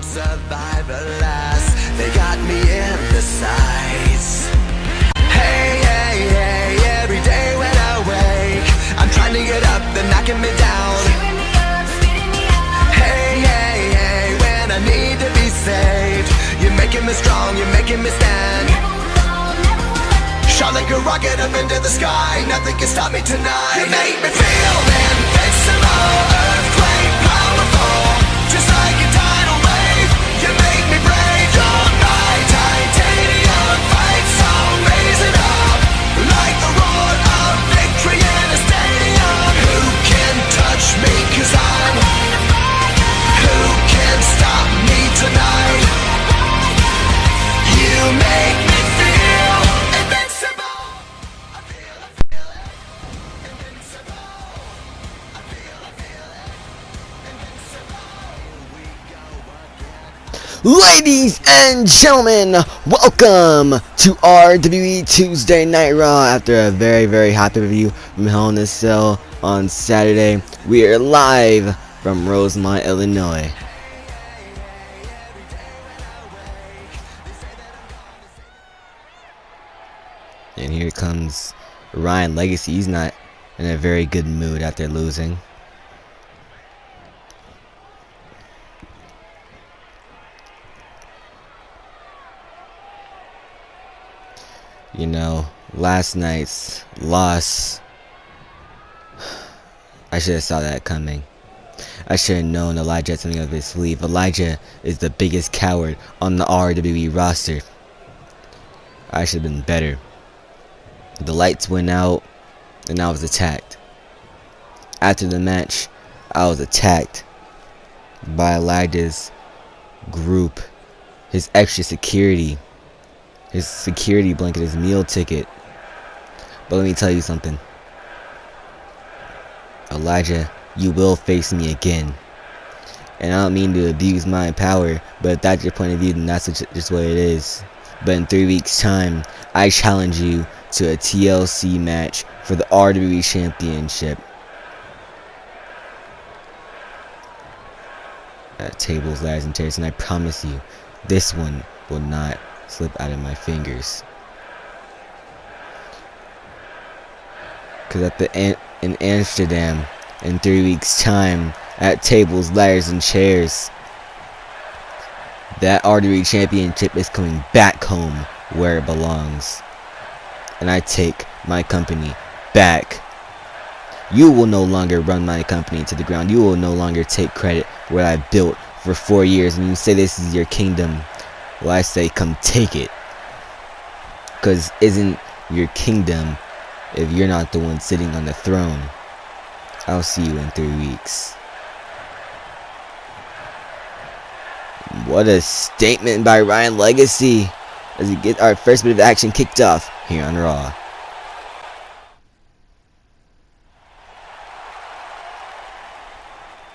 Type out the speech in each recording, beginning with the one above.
survive, alas, they got me in the sights. Hey, hey, hey, every day when I wake, I'm trying to get up, they're knocking me down. Hey, hey, hey, when I need to be saved, you're making me strong, you're making me stand. Shot like a rocket up into the sky, nothing can stop me tonight. You make me feel invincible, earthquake powerful, just like a tidal wave. You make me brave, you're my titanium fight song. Raise it up, like the roar of victory in a stadium. Who can touch me, 'cause I'm who can stop me tonight? You make me feel invincible. I feel it, invincible. I feel it, invincible. We go again. Ladies and gentlemen, welcome to RWE Tuesday Night Raw. After a very happy review from Hell in a Cell on Saturday, we are live from Rosemont, Illinois. And here comes Ryan Legacy. He's not in a very good mood after losing. You know, last night's loss, I should have saw that coming. I should have known Elijah had something up his sleeve. Elijah is the biggest coward on the RWE roster. I should have been better. The lights went out and I was attacked. After the match, I was attacked by Elijah's group, his extra security, his security blanket, his meal ticket. But let me tell you something. Elijah, you will face me again. And I don't mean to abuse my power, but if that's your point of view, then that's just what it is. But in 3 weeks' time, I challenge you to a TLC match for the RWE Championship. Tables, ladders, and chairs, and I promise you, this one will not slip out of my fingers. Cause at the in Amsterdam, in 3 weeks' time, at tables, ladders, and chairs, that RWE Championship is coming back home where it belongs. And I take my company back. You will no longer run my company to the ground. You will no longer take credit for what I built for 4 years. And you say this is your kingdom. Well, I say come take it. Because isn't your kingdom if you're not the one sitting on the throne? I'll see you in 3 weeks. What a statement by Ryan Legacy as we get our first bit of action kicked off here on Raw.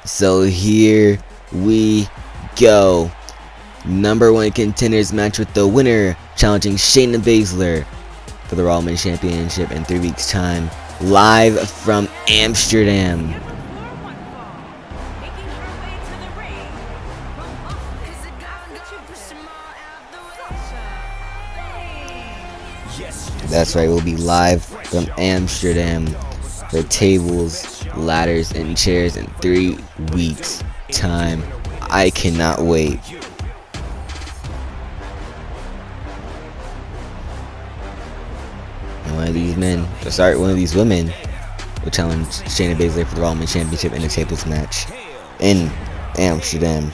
So here we go. #1 contenders match with the winner challenging Shayna Baszler for the Raw Women's Championship in 3 weeks' time, live from Amsterdam. That's right, we'll be live from Amsterdam for tables, ladders, and chairs in 3 weeks' time. I cannot wait. And one of these men, one of these women will challenge Shayna Baszler for the Raw Women's Championship in a tables match in Amsterdam.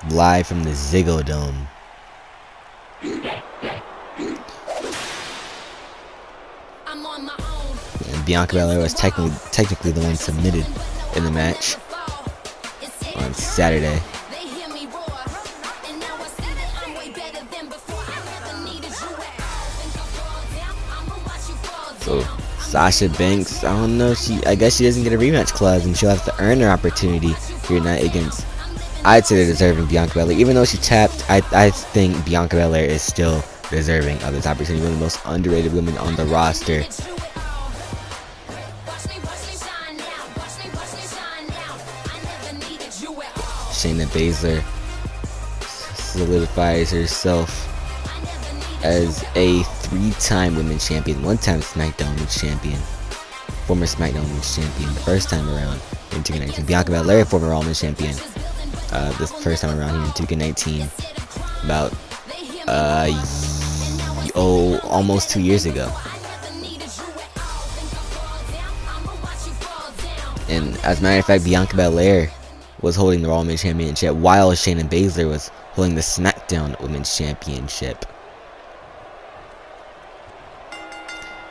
Live from the Ziggo Dome. And Bianca Belair was technically the one submitted in the match on Saturday. So Sasha Banks, I don't know, I guess she doesn't get a rematch clause and she'll have to earn her opportunity here tonight against I'd say they're deserving Bianca Belair. Even though she tapped, I think Bianca Belair is still deserving of this opportunity. One of the most underrated women on the roster. Shayna Baszler solidifies herself as a 3-time women's champion, 1-time SmackDown women's champion, former SmackDown women's champion the first time around in 2K19. Bianca Belair, former Raw women's champion, this first time around here in 2K19, about almost 2 years ago. And as a matter of fact, Bianca Belair was holding the Raw Women's Championship while Shayna Baszler was holding the SmackDown Women's Championship.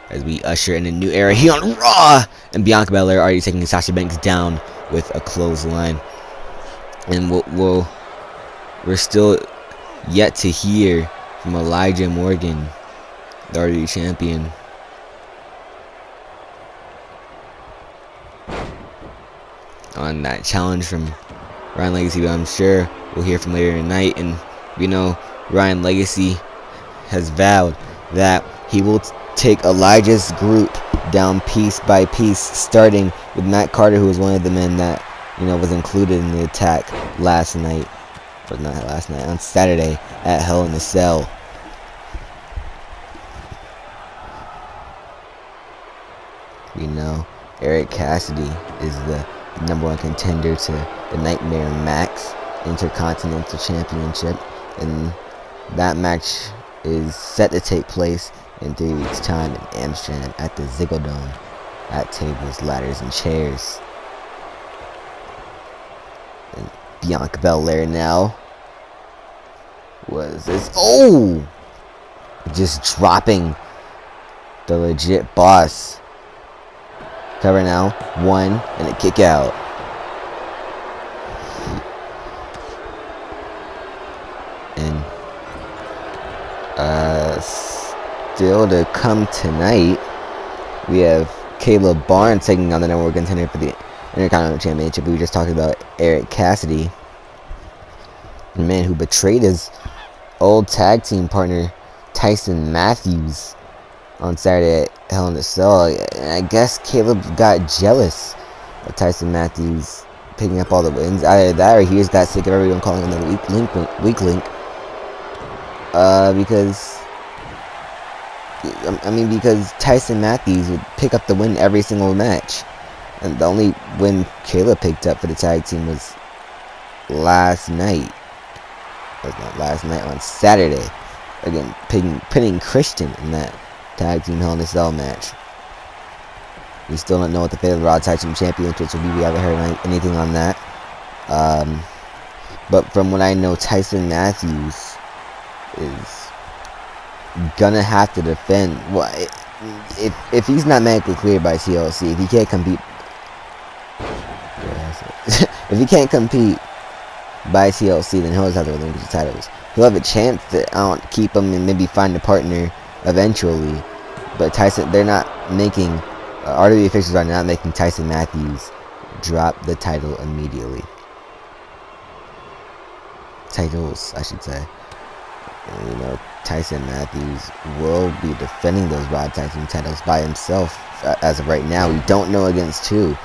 As we usher in a new era here on Raw, and Bianca Belair already taking Sasha Banks down with a clothesline. And we're still yet to hear from Elijah Morgan, the RW champion. On that challenge from Ryan Legacy, but I'm sure we'll hear from later tonight. And we know Ryan Legacy has vowed that he will take Elijah's group down piece by piece, starting with Matt Carter, who was one of the men that was included in the attack last night, or not last night, on Saturday at Hell in a Cell. We know Eric Cassidy is the #1 contender to the Nightmare Max Intercontinental Championship, and that match is set to take place in 3 weeks' time in Amsterdam at the Ziggo Dome, at tables, ladders, and chairs. And Bianca Belair now was this. Oh! Just dropping the legit boss. Cover now, 1, and a kick out. And still to come tonight, we have Caleb Barnes taking on the #1 contender for the Intercontinental Championship. We were just talking about Eric Cassidy, the man who betrayed his old tag team partner Tyson Matthews on Saturday at Hell in a Cell. And I guess Caleb got jealous of Tyson Matthews picking up all the wins. Either that or he just got sick of everyone calling him the weak link. Because Tyson Matthews would pick up the win every single match. And the only win Caleb picked up for the tag team was last night. It was not last night, on Saturday. Again, pinning Christian in that tag team Hell in a Cell match. We still don't know what the fate of the Raw Tag Team Championships will be. We haven't heard anything on that. But from what I know, Tyson Matthews is gonna have to defend. Well, if he's not medically cleared by TLC, if he can't compete, if he can't compete by TLC, then he'll just have to relinquish the titles. He'll have a chance to keep him and maybe find a partner eventually. But Tyson, they're not making, RW officials are not making Tyson Matthews drop the title immediately. Titles, I should say. And, Tyson Matthews will be defending those Raw Tag Team titles by himself as of right now. We don't know against who,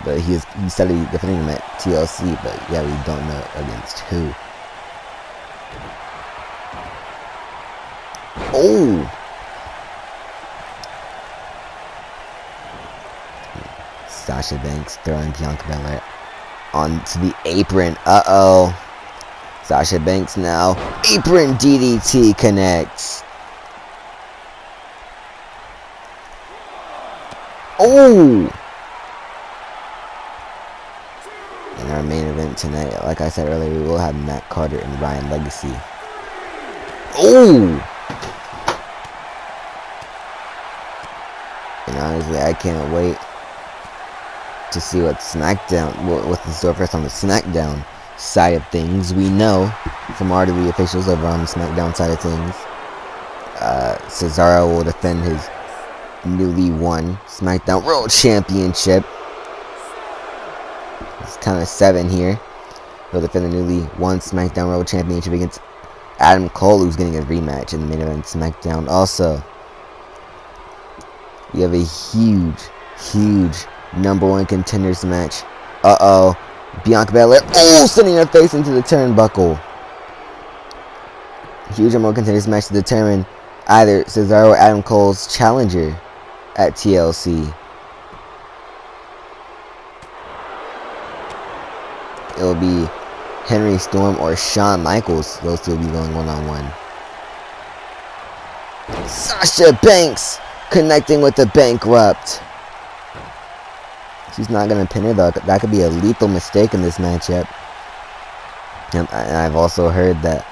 but he said he's defending them at TLC. But yeah, we don't know against who. Oh! Sasha Banks throwing Bianca Belair onto the apron. Uh-oh. Sasha Banks now. Apron DDT connects. Oh! In our main event tonight, like I said earlier, we will have Matt Carter and Ryan Legacy. Oh! And honestly, I can't wait to see what what's in store for us on the SmackDown side of things. We know from RW officials over on the SmackDown side of things, Cesaro will defend his newly won SmackDown World Championship. It's kind of 7 here. He'll defend the newly won SmackDown World Championship against Adam Cole, who's getting a rematch in the main event SmackDown. Also, we have a huge #1 contenders match. Bianca Belair, sending her face into the turnbuckle. Huge #1 contenders match to determine either Cesaro or Adam Cole's challenger at TLC. It will be Henry Storm or Shawn Michaels. Those two will be going one-on-one. Sasha Banks connecting with the Bankrupt. She's not going to pin her though. That could be a lethal mistake in this matchup. And I've also heard that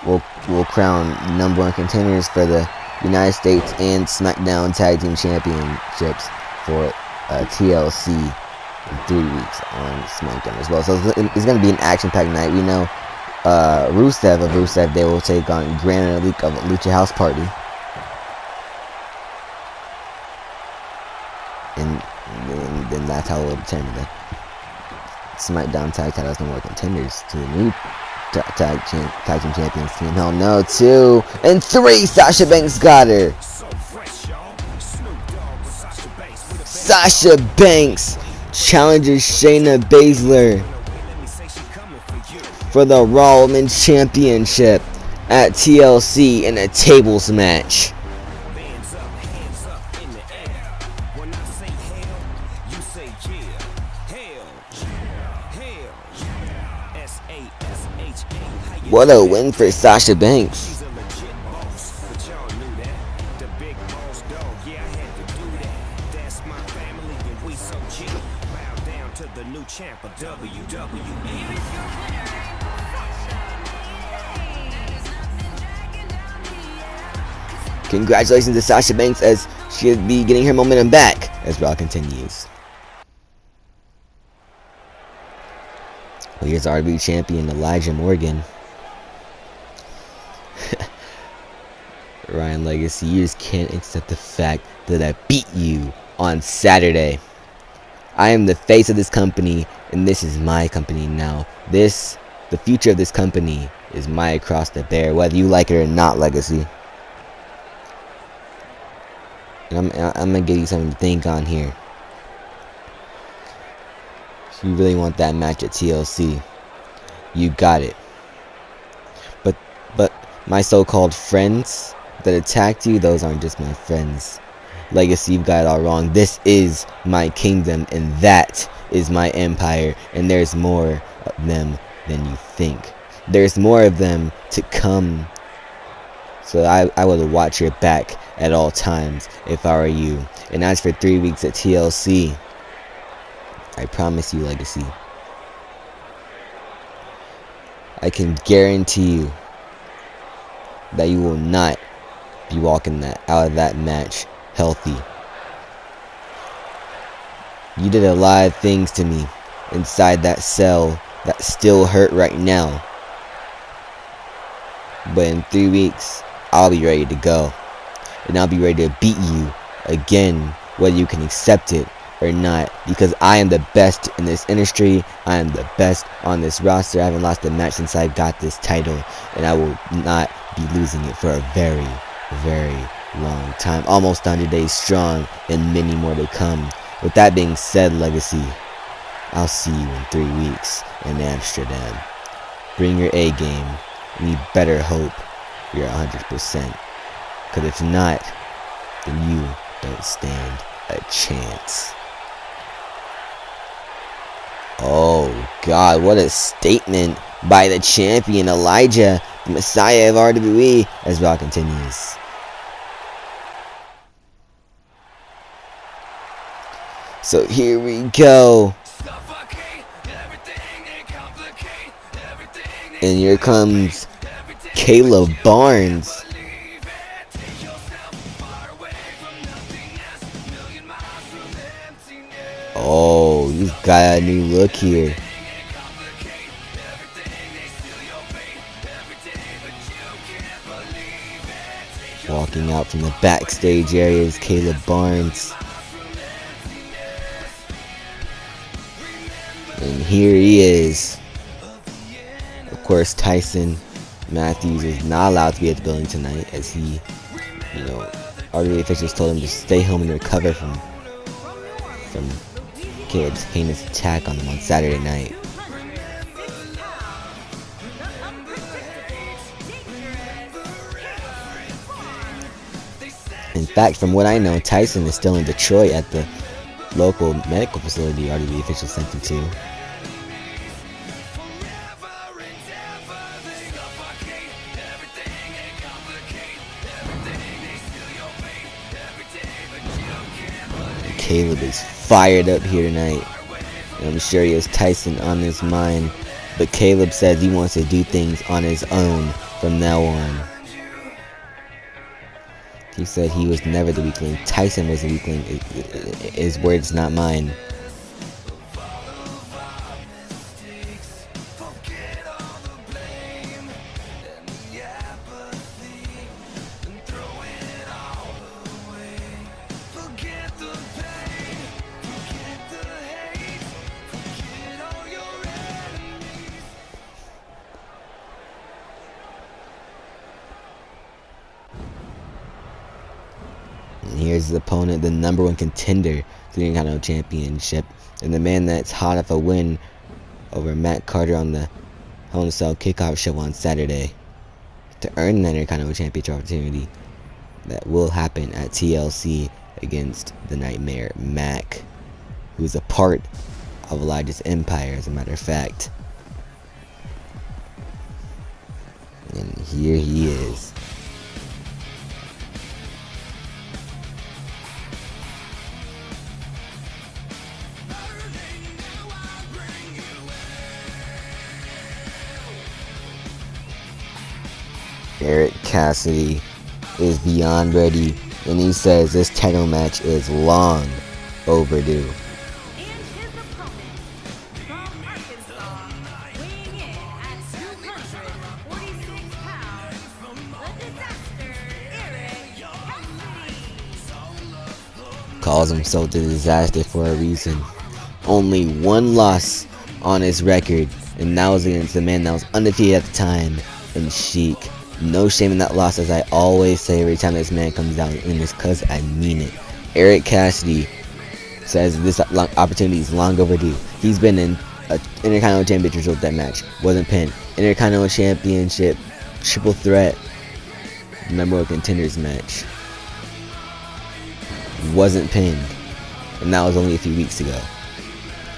we'll crown #1 contenders for the United States and SmackDown Tag Team Championships for TLC in 3 weeks on SmackDown as well. So it's going to be an action-packed night. We know Rusev of Rusev Day will take on Grand Leak of Lucha House Party. And then that's how we'll determine the SmackDown Tag Titles #1 contenders to the new Tag Team Champions team. Hell no, 2 and 3. Sasha Banks got her. Sasha Banks challenges Shayna Baszler for the Raw Women's Championship at TLC in a tables match. What a win for Sasha Banks. Congratulations to Sasha Banks as she'll be getting her momentum back as Raw continues. Well, here's RB champion Elijah Morgan. Ryan Legacy, you just can't accept the fact that I beat you on Saturday. I am the face of this company, and this is my company now. The future of this company is my cross to bear, whether you like it or not, Legacy. And I'm gonna give you something to think on here. If you really want that match at TLC, you got it. But my so-called friends that attacked you, those aren't just my friends. Legacy, you've got it all wrong. This is my kingdom, and that is my empire, and there's more of them than you think. There's more of them to come. So I would watch your back at all times if I were you. And as for 3 weeks at TLC, I promise you, Legacy, I can guarantee you that you will not be walking out of that match healthy. You did a lot of things to me inside that cell that still hurt right now. But in 3 weeks, I'll be ready to go. And I'll be ready to beat you again, whether you can accept it or not. Because I am the best in this industry. I am the best on this roster. I haven't lost a match since I got this title. And I will not be losing it for a very, very long time. Almost 100 days strong and many more to come. With that being said, Legacy, I'll see you in 3 weeks in Amsterdam. Bring your A game. We better hope you're 100%. Because if not, then you don't stand a chance. Oh God, what a statement by the champion Elijah, the Messiah of RWE, as Raw continues. So here we go. And here comes Caleb Barnes. Oh, he's got a new look here. Walking out from the backstage area is Caleb Barnes. And here he is. course, Tyson Matthews is not allowed to be at the building tonight, as he, RWA officials told him to stay home and recover from Caleb's heinous attack on him on Saturday night. In fact, from what I know, Tyson is still in Detroit at the local medical facility RWA officials sent him to. Caleb is fired up here tonight. And I'm sure he has Tyson on his mind, but Caleb says he wants to do things on his own from now on. He said he was never the weakling. Tyson was the weakling. His words, not mine. And here's his opponent, the #1 contender to the Intercontinental Championship, and the man that's hot off a win over Matt Carter on the Hell in a Cell kickoff show on Saturday to earn that Intercontinental Championship opportunity that will happen at TLC against the Nightmare Mac, who is a part of Elijah's empire, as a matter of fact. And here he is. Eric Cassidy is beyond ready, and he says this title match is long overdue. And his opponent from Arkansas, weighing in at 246 pounds, the disaster, Eric Cassidy. Calls himself the Disaster for a reason. Only one loss on his record, and that was against the man that was undefeated at the time, and Sheik. No shame in that loss, as I always say every time this man comes out, and it's because I mean it. Eric Cassidy says this opportunity is long overdue. He's been in an Intercontinental Championship that match, wasn't pinned. Intercontinental Championship triple threat #1 contenders match, wasn't pinned, and that was only a few weeks ago.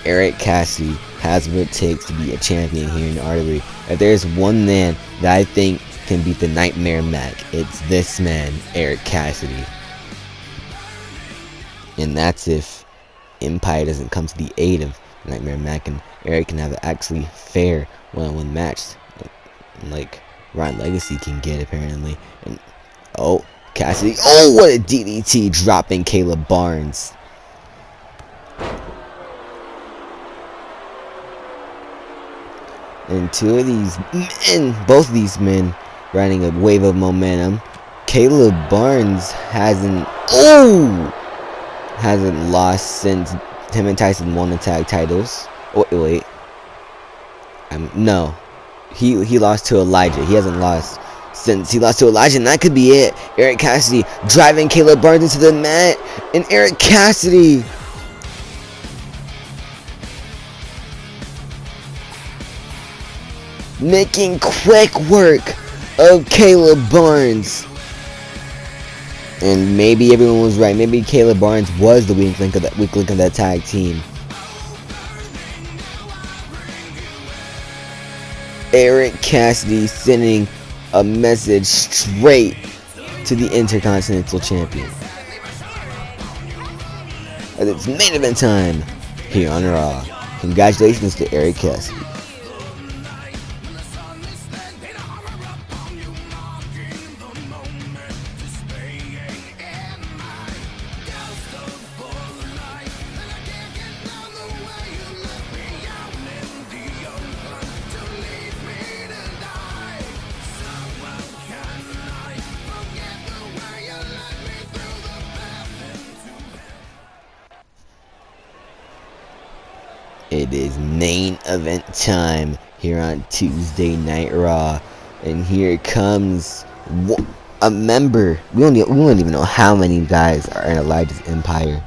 Eric Cassidy has what it takes to be a champion here in RWA. If there's one man that I think can beat the Nightmare Mac, it's this man, Eric Cassidy. And that's if Empire doesn't come to the aid of Nightmare Mac and Eric can have an actually fair one-on-one match, like Ryan Legacy can get apparently. And oh, Cassidy, oh, what a DDT, dropping Caleb Barnes. And two of these men, both of these men, riding a wave of momentum. Caleb Barnes hasn't lost since him and Tyson won the tag titles. Oh, wait. No. He lost to Elijah. He hasn't lost since he lost to Elijah, and that could be it. Eric Cassidy driving Caleb Barnes into the mat, and Eric Cassidy making quick work of Caleb Barnes. And maybe everyone was right. Maybe Caleb Barnes was the weak link of that tag team. Eric Cassidy sending a message straight to the Intercontinental Champion. And it's main event time here on Raw. Congratulations to Eric Cassidy. It is main event time here on Tuesday Night Raw. And here comes a member. We don't even know how many guys are in Elijah's Empire.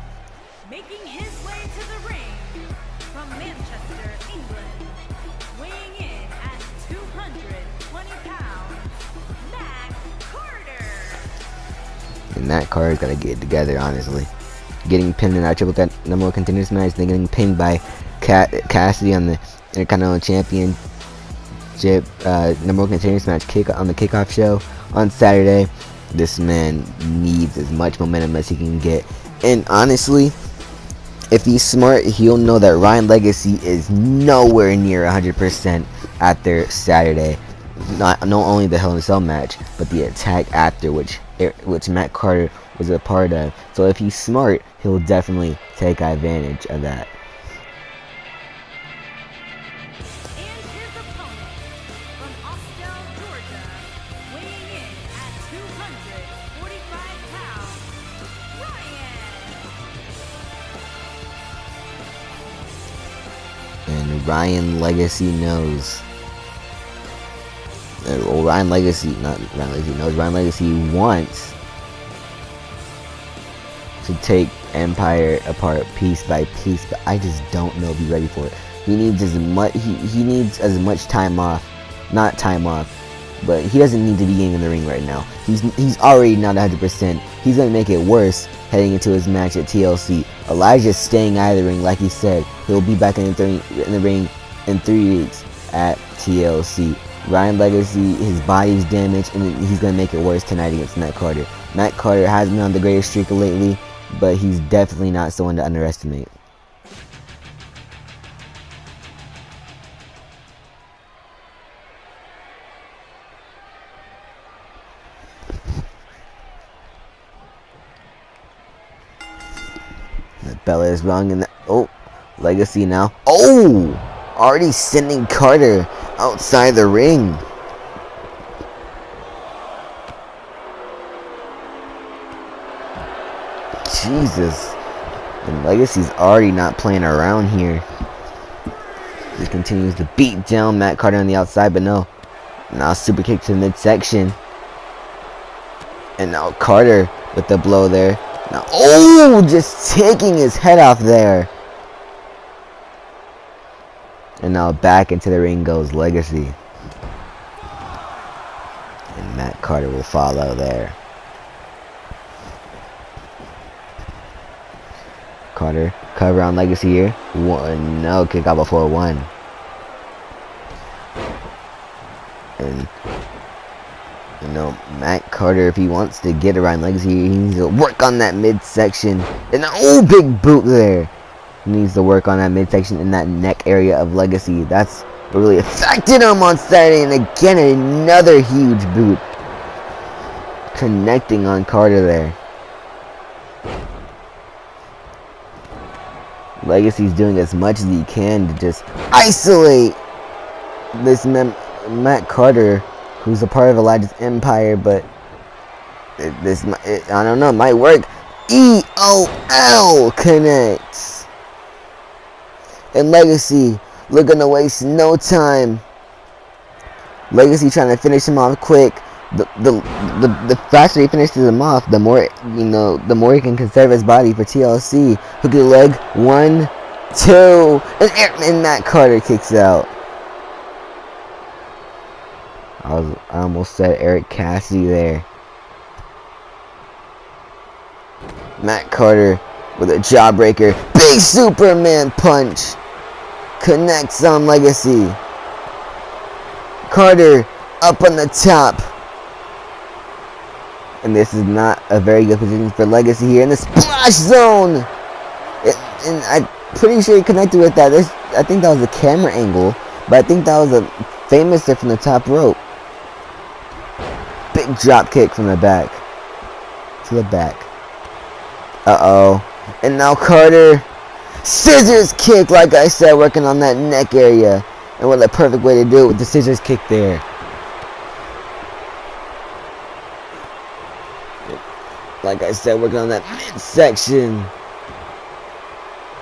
Making his way to the ring from Manchester, England, weighing in at 220 pounds, Matt Carter. And Matt Carter's got to get it together, honestly. Getting pinned in our triple number one contenders match, then getting pinned by Cassidy on the Intercontinental Championship number one contenders match on the kickoff show on Saturday. This man needs as much momentum as he can get. And honestly, if he's smart, he'll know that Ryan Legacy is nowhere near 100% at their Saturday. Not only the Hell in a Cell match, but the attack after, which Matt Carter was a part of. So if he's smart, he'll definitely take advantage of that. And his opponent from Austell, Georgia, weighing in at 245 pounds, Ryan. And Ryan Legacy knows. Ryan Legacy wants to take Empire apart piece by piece, but I just don't know if he's ready for it. He needs as much time off. Not time off, but he doesn't need to be getting in the ring right now. He's already not 100%. He's gonna make it worse heading into his match at TLC. Elijah's staying out of the ring, like he said. He'll be back in the ring in 3 weeks at TLC. Ryan Legacy, his body's damaged, and he's gonna make it worse tonight against Matt Carter. Matt Carter has been on the greatest streak lately, but he's definitely not someone to underestimate. The bell is rung in the Legacy now. Already sending Carter outside the ring. Jesus. And Legacy's already not playing around here. He continues to beat down Matt Carter on the outside, but no. Now super kick to the midsection. And now Carter with the blow there. Now, just taking his head off there. And now back into the ring goes Legacy. And Matt Carter will follow there. Carter, cover on Legacy here. No, kick out before one. And Matt Carter, if he wants to get around Legacy, he needs to work on that midsection. And big boot there. He needs to work on that midsection in that neck area of Legacy. That's what really affected him on Saturday. And again, another huge boot. Connecting on Carter there. Legacy's doing as much as he can to just isolate this Matt Carter, who's a part of Elijah's Empire, but I don't know, it might work. EOL connects. And Legacy looking to waste no time. Legacy trying to finish him off quick. The faster he finishes him off, the more he can conserve his body for TLC. Hook the leg, 1, 2, and Matt Carter kicks out. I almost said Eric Cassidy there. Matt Carter with a jawbreaker, big Superman punch, connects on Legacy. Carter up on the top. And this is not a very good position for Legacy here in the splash zone. And I'm pretty sure he connected with that. I think that was a camera angle, but I think that was a famous there from the top rope. Big drop kick from the back to the back. And now Carter, scissors kick, like I said, working on that neck area. And what a perfect way to do it with the scissors kick there. Like I said, working on that midsection.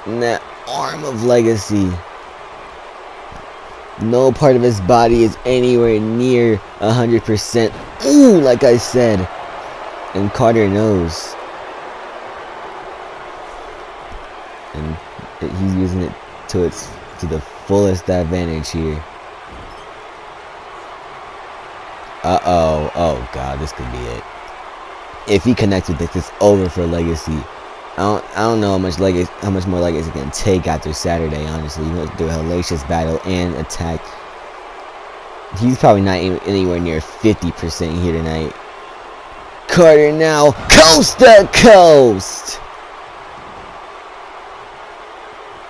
And that arm of Legacy. No part of his body is anywhere near 100%. Ooh, like I said. And Carter knows. And he's using it to the fullest advantage here. Uh-oh. Oh, God, this could be it. If he connects with this, it's over for Legacy. I don't know how much more Legacy can take after Saturday, honestly. He went through a hellacious battle and attack. He's probably not anywhere near 50% here tonight. Carter now, coast to coast!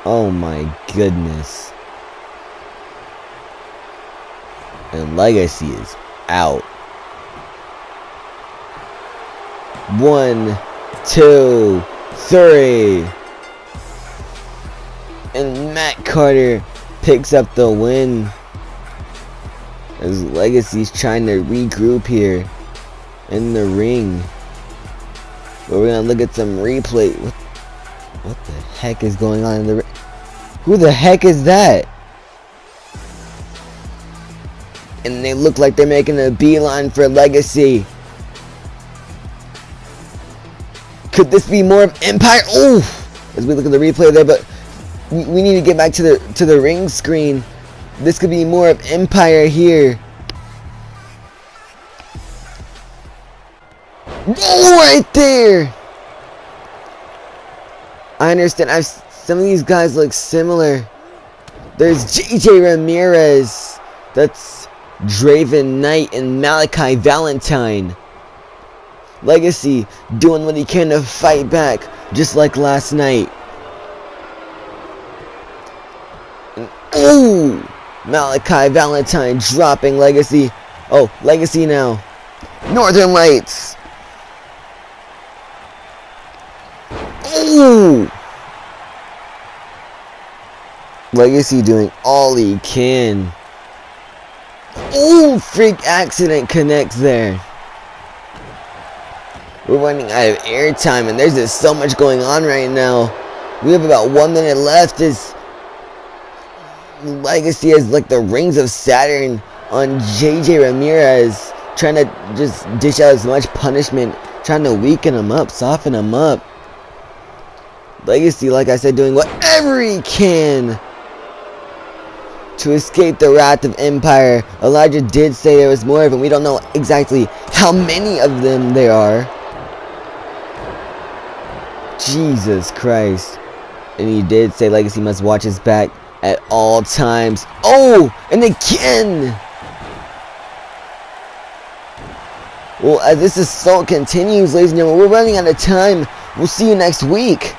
Oh my goodness. And Legacy is out. 1, 2, 3. And Matt Carter picks up the win. As Legacy's trying to regroup here in the ring. But we're gonna look at some replay. What the heck is going on in the ring? Who the heck is that? And they look like they're making a beeline for Legacy. Could this be more of Empire? Oh, as we look at the replay there, but we need to get back to the ring screen. This could be more of Empire here. Oh, right there. I understand. Some of these guys look similar. There's JJ Ramirez. That's Draven Knight and Malachi Valentine. Legacy doing what he can to fight back, just like last night. And, ooh! Malachi Valentine dropping Legacy. Oh, Legacy now. Northern Lights. Ooh! Legacy doing all he can. Ooh! Freak accident connects there. We're running out of airtime, and there's just so much going on right now. We have about 1 minute left. As Legacy has like the rings of Saturn on JJ Ramirez, trying to just dish out as much punishment, trying to weaken him up, soften him up. Legacy, like I said, doing whatever he can to escape the wrath of Empire. Elijah did say there was more of them. We don't know exactly how many of them there are. Jesus Christ. And he did say Legacy must watch his back at all times. Oh! And again! Well, as this assault continues, ladies and gentlemen, we're running out of time. We'll see you next week.